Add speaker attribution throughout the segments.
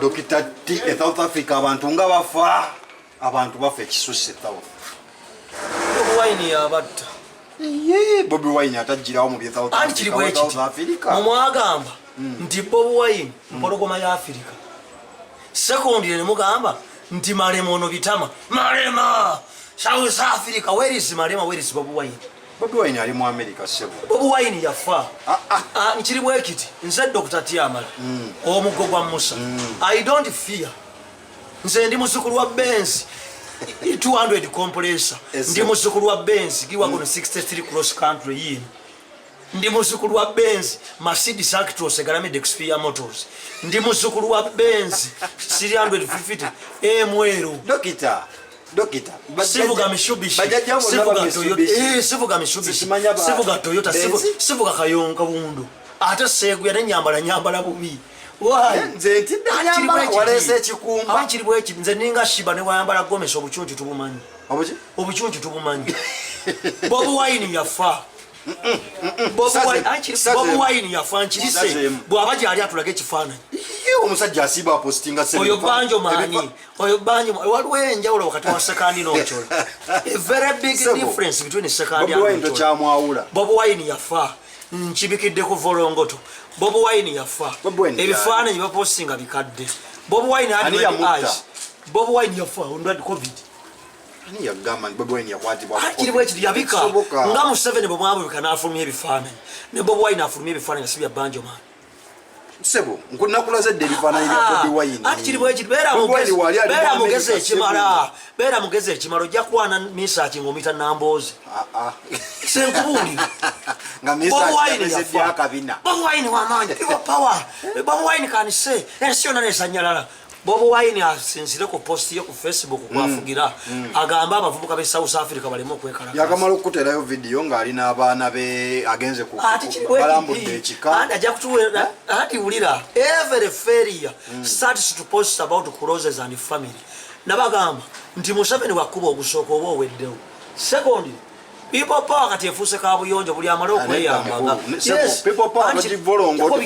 Speaker 1: Dr. T South Africa abantu nga bafa abantu bafa ekisusse tawo
Speaker 2: Bobi Wine yabatta
Speaker 1: Bobi Wine atajjirawo mu bya South Africa
Speaker 2: mumwagamba nti Bobi Wine mpologoma ya Africa sekondi ne mugamba nti Malema ono bitama Malema South Africa where is Malema where is Bobi Wine
Speaker 1: Bobi Wine ali mu America sebo
Speaker 2: Bobi Wine yafa nchiri bwekiti nze Dr. Tiamala omugogwa Musa I don't fear nze ndi muzukulu wa Benz 200 compressor ndi muzukulu wa Benz giwa kono 63 cross country yin ndi muzukulu wa Benz Mercedes Actros Garamid Xperia Motors ndi muzukulu wa Benz 350 MWero
Speaker 1: Dokita
Speaker 2: sivuga Mitsubishi sivuga Mitsubishi sivuga Toyota sivuga Kayonga bundu ate segu ya nyambala bubi
Speaker 1: nze ntidanyambala walese ekikumba
Speaker 2: akiri bweki nze ninga shiba ne wayambala Gomes obuchunju tubumanyi obuchunju tubumanyi Bobi Wine yafa Bobi Wine yafa nchirise bwabaje ali atulage kifaananyi
Speaker 1: omusajja asiba postinga
Speaker 2: sebe oyo banjo waliwo enjawulo wakati wa sekandi n'ochola a very big difference between sekandi and
Speaker 1: ochola
Speaker 2: Bobi Wine yafa nchibikidde ku volongoto Bobi Wine yafa ebifaananyi bapostinga bikadde Bobi Wine had eyes Bobi Wine yafa ondwad covid
Speaker 1: ani yagamba Bobi Wine yakwatibwa
Speaker 2: akiri bwekiti yabika nga mu 7 bomwabo bikana afulumye ebifaananyi ne Bobi Wine afulumye ebifaananyi sibya banjo man
Speaker 1: sebo nkunakulaze delifana ile Bobi Wine
Speaker 2: akiri bwekiti bera mugeze ekimalo jja kwana misa kingomita nambozi senkubuli
Speaker 1: nga misa kizedde akabina
Speaker 2: Bobi Wine wamanya power Bobi Wine kanise ensiona nesanyalala Bobi Wine asinzire ku post yo ku Facebook kwafugira agamba abavubuka be South Africa balimo kwekala
Speaker 1: yakamala okuterayo video nga ali n'abaana be agenze ku balambudde ekika
Speaker 2: ajja kutuwera ati ulira every failure starts to post about closes and family nabagamba nti Museveni wakuba ogusooka oba oweddewo secondly people power kati efuse ka buyonjo buli amalo okweyambaga
Speaker 1: yes people power kati volongo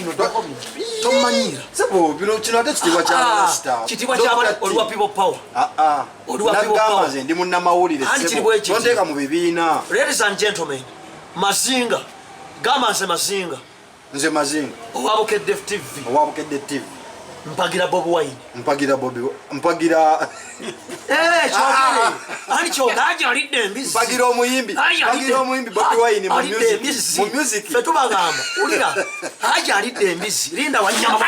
Speaker 2: tomanyira
Speaker 1: sebo bino kino ate kitibwa kya star
Speaker 2: kitibwa kya olwa people power olwa people power
Speaker 1: ndi munna mawulire sebo tondeka mu bibiina
Speaker 2: ladies and gentlemen Mazinga gama nze Mazinga owabukedde TV mpagira Bobi Wine
Speaker 1: mpagira
Speaker 2: chokere ani chogaje alidde mbizi
Speaker 1: mpagira omuyimbi Bobi Wine mu music
Speaker 2: fetubagamba ulira haja alidde mbizi linda wanyama